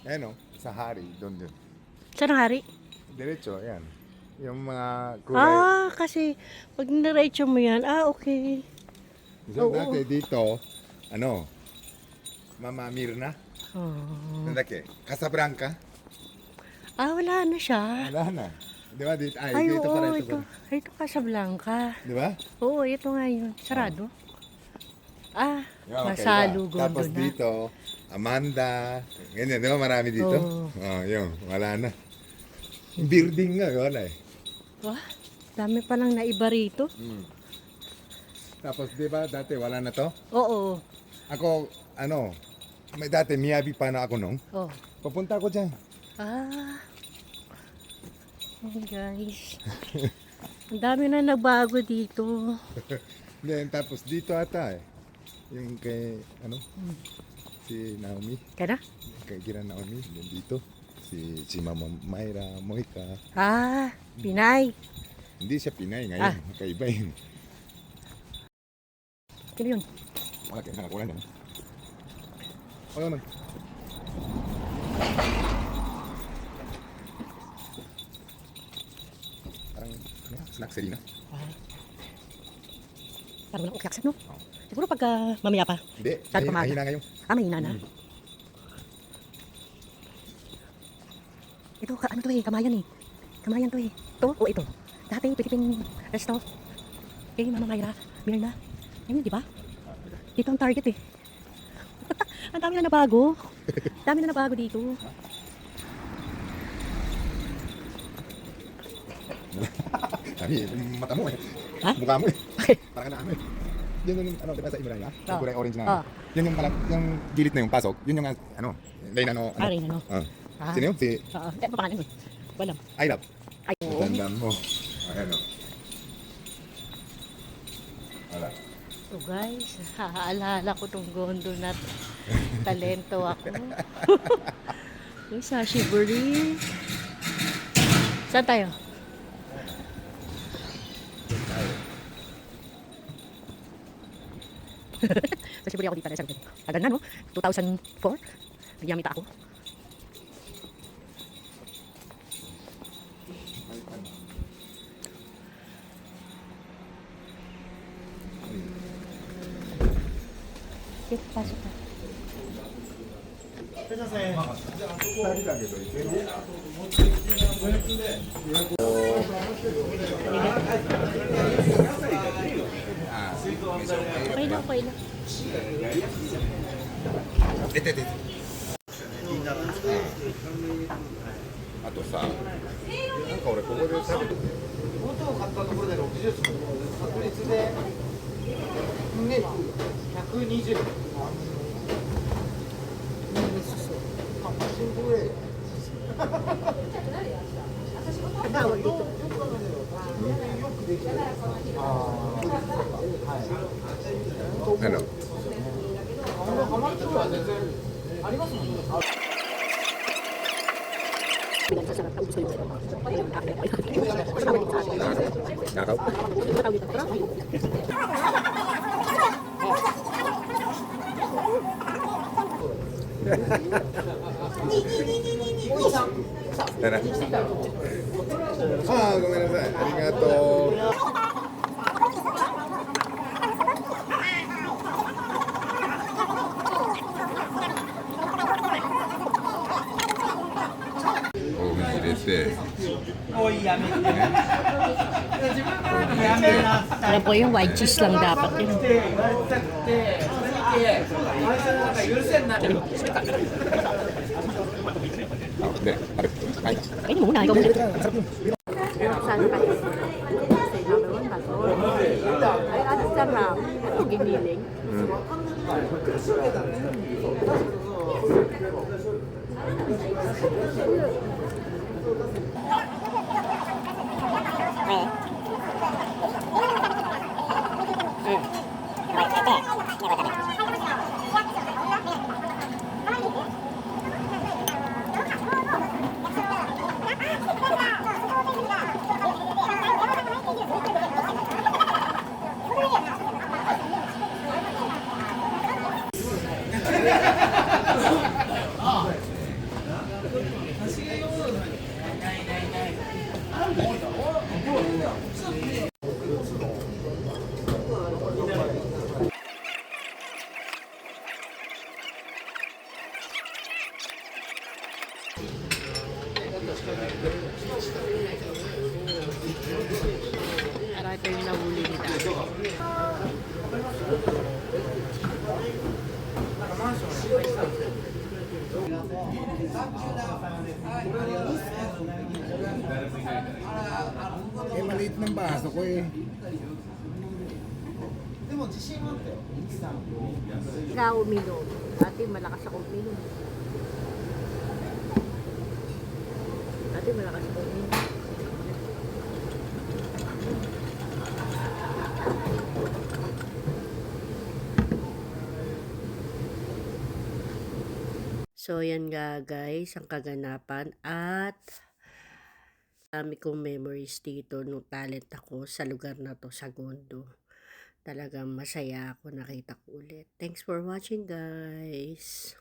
Ayan o, sa hari, doon. Saan ang hari? Diretso, ayan. Yung mga kulay. Kasi pag nirecho mo yan, okay. So, Oo. dati dito, ano, Mama Mirna, Oh. nandake, Casablanca, Wala na siya. wala na. Di ba? Dito, Ay, dito oo, para ito. Ito Casablanca. Di ba? Oo, ito nga yun. Sarado. Yun, okay, Masalugon tapos doon na. dito, Amanda, ganyan, di ba marami dito? Oo. Yun, wala na. Yung building nga, wala eh. Wah, dami pa lang naiba rito. Tapos di ba dati wala na to? Oo. Ako, ano, may dati Miyabi pa na ako nung. Oh. Papunta ako dyan. Oh guys. Ang dami na nagbago dito. Then, tapos dito ata eh. Yung kay, ano, si Naomi. Kana? Kay Gira Naomi, yung dito. Si Mama Mayra, Moika. Pinay. Hindi siya Pinay ngayon, kaiba yun. Kino yun? Malaki, nakakulan yan. Wala naman. Parang, ano, snack Serena. Parang walang ukyak no? Siguro pagka mamaya pa. Hindi, Masyado pamaga. mahina ngayon. Mahina na. Ito, ano to eh, kamayan eh. Kamayan to eh. Ito, o ito. Dati, Philippine resto. Kay Mama Mayra, Mirna. Ayun, di ba? Dito ang target eh. Ang dami na nabago. Dami na nabago dito. Sabi, yung mata mo eh. Ha? Mukha mo eh. Bakit? Parang ano eh. Yun yung, ano, diba sa Ibraya? Yung Oo. kulay orange na. Oo. Yun yung, yung gilid na yung pasok. Yun yung, ano, lane ano. Rin, ano? Sino yun? Si Oo. Ano pangalan mo? Walang. I Love. Ay, oo. Tandaan mo. Ayan o. Wala. So guys, haalala ko tong gondo na talento ako. Uy, sashiburi. Saan tayo? Sashiburi ako dito na isang tagal na no? 2004. Nagyamita ako. Okay, pasok na. 二人だけどいける？ Okay lang, okay lang. Ito. あとさ、なんか俺ここで食べて元を買ったところで60確率で120 Tawag dito. ano? ハマるところは全然ありますもんね。 Nakaw? Tara.ごめんなさい。ありがとう。入れて、 Alam ko yung white cheese lang dapat yun. de, ay, Kainin mo muna, ikaw muna. Saan ka? Sa number 1 ba? Ay, ano sarap. Ito giniling. Para ito yung nahuli ni Daddy. Eh, maliit ng baso ko eh. Na uminom. Dati malakas ako uminom. Dati malakas ako uminom. So, yan nga guys, ang kaganapan at dami kong memories dito nung talent ako sa lugar na to, sa Gondo. Talagang masaya ako nakita ko ulit. Thanks for watching guys.